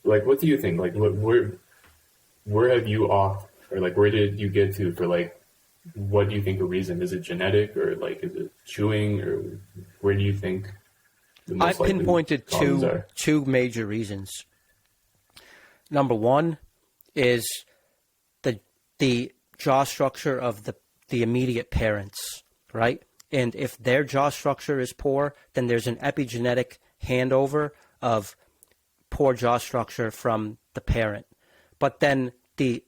like, what do you think? Like, where have you off, or like, where did you get to for like, what do you think a reason? Is it genetic, or like, is it chewing, or where do you think the I most likely pinpointed causes are? two major reasons. Number one is the jaw structure of the immediate parents, right? And if their jaw structure is poor, then there's an epigenetic handover of poor jaw structure from the parent. But then the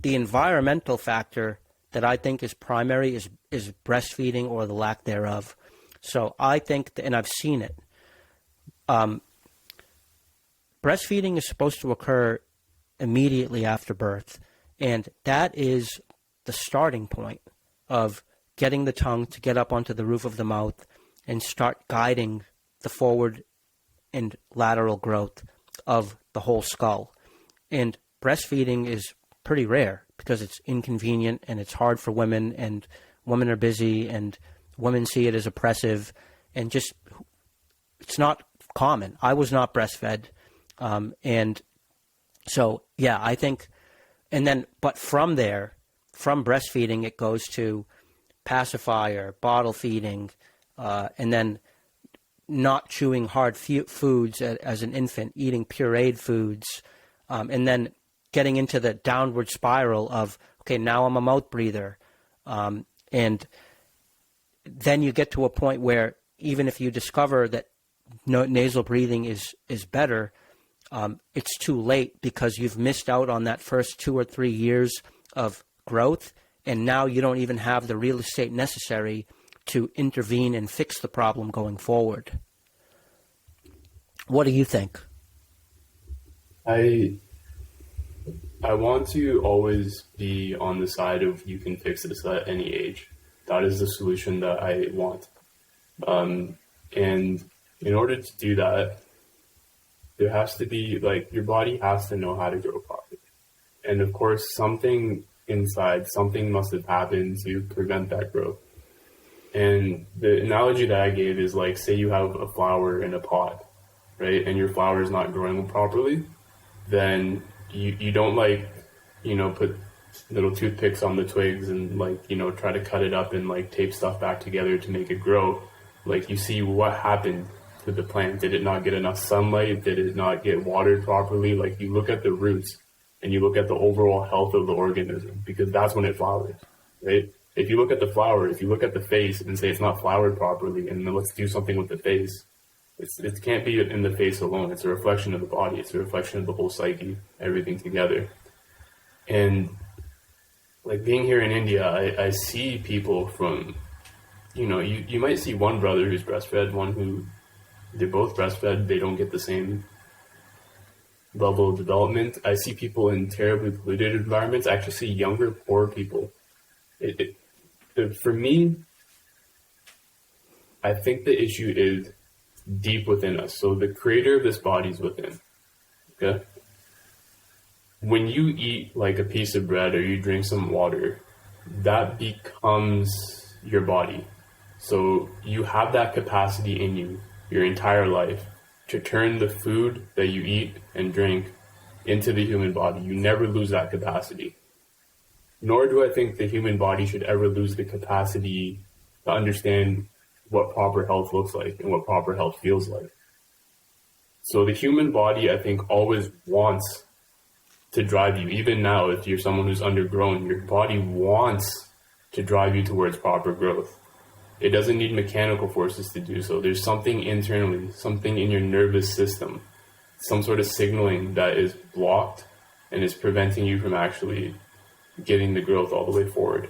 environmental factor that I think is primary is breastfeeding or the lack thereof. So I think, and I've seen it, breastfeeding is supposed to occur immediately after birth, and that is the starting point of getting the tongue to get up onto the roof of the mouth and start guiding the forward and lateral growth of the whole skull. And breastfeeding is pretty rare because it's inconvenient and it's hard for women, and women are busy, and women see it as oppressive, and just it's not common. I was not breastfed, and so yeah, I think, and then but from there, from breastfeeding, it goes to pacifier, bottle feeding, and then not chewing hard foods as an infant, eating pureed foods, and then getting into the downward spiral of, okay, now I'm a mouth breather. And then you get to a point where even if you discover that nasal breathing is better, it's too late because you've missed out on that first 2 or 3 years of growth, and now you don't even have the real estate necessary to intervene and fix the problem going forward. What do you think? I want to always be on the side of you can fix this at any age. That is the solution that I want. And in order to do that, there has to be, like, your body has to know how to grow properly. And of course, something inside, something must have happened to prevent that growth. And the analogy that I gave is like, say you have a flower in a pot, right? And your flower is not growing properly, then you don't, like, put little toothpicks on the twigs and, like, try to cut it up and, like, tape stuff back together to make it grow. Like, you see what happened to the plant. Did it not get enough sunlight? Did it not get watered properly? Like, you look at the roots and you look at the overall health of the organism, because that's when it flowers, right? If you look at the flower, if you look at the face and say it's not flowered properly, and then let's do something with the face, it can't be in the face alone. It's a reflection of the body. It's a reflection of the whole psyche, everything together. And like, being here in India, I see people from, you might see one brother who's breastfed, one who they're both breastfed. They don't get the same level of development. I see people in terribly polluted environments. I actually see younger, poor people. For me, I think the issue is deep within us. So the creator of this body is within. Okay? When you eat like a piece of bread or you drink some water, that becomes your body. So you have that capacity in you your entire life to turn the food that you eat and drink into the human body. You never lose that capacity. Nor do I think the human body should ever lose the capacity to understand what proper health looks like and what proper health feels like. So the human body, I think, always wants to drive you. Even now, if you're someone who's undergrown, your body wants to drive you towards proper growth. It doesn't need mechanical forces to do so. There's something internally, something in your nervous system, some sort of signaling that is blocked and is preventing you from actually getting the growth all the way forward.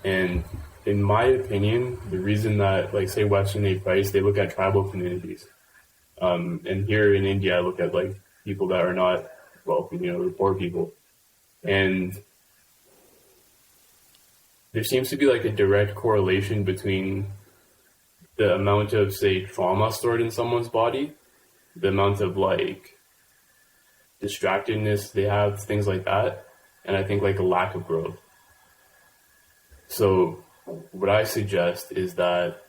And in my opinion, the reason that, like, say Western Aid Price, they look at tribal communities. And here in India, I look at, like, people that are not wealthy, the poor people. And there seems to be, like, a direct correlation between the amount of, say, trauma stored in someone's body, the amount of, like, distractedness they have, things like that, and I think, like, a lack of growth. So what I suggest is that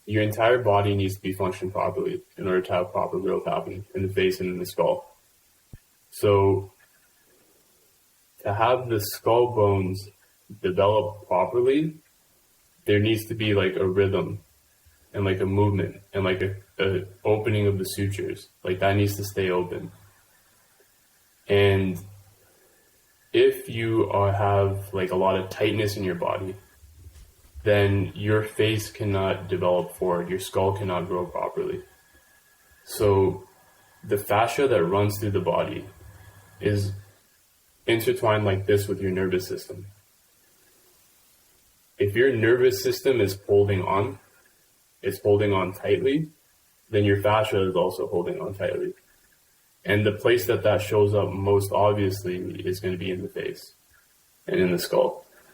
your entire body needs to be functioning properly in order to have proper growth happening in the face and in the skull. So to have the skull bones develop properly, there needs to be like a rhythm and like a movement and like a opening of the sutures. Like that needs to stay open. And if you have like a lot of tightness in your body, then your face cannot develop forward, your skull cannot grow properly. So the fascia that runs through the body is intertwined like this with your nervous system. If your nervous system is holding on, it's holding on tightly, then your fascia is also holding on tightly. And the place that shows up most obviously is going to be in the face and in the skull.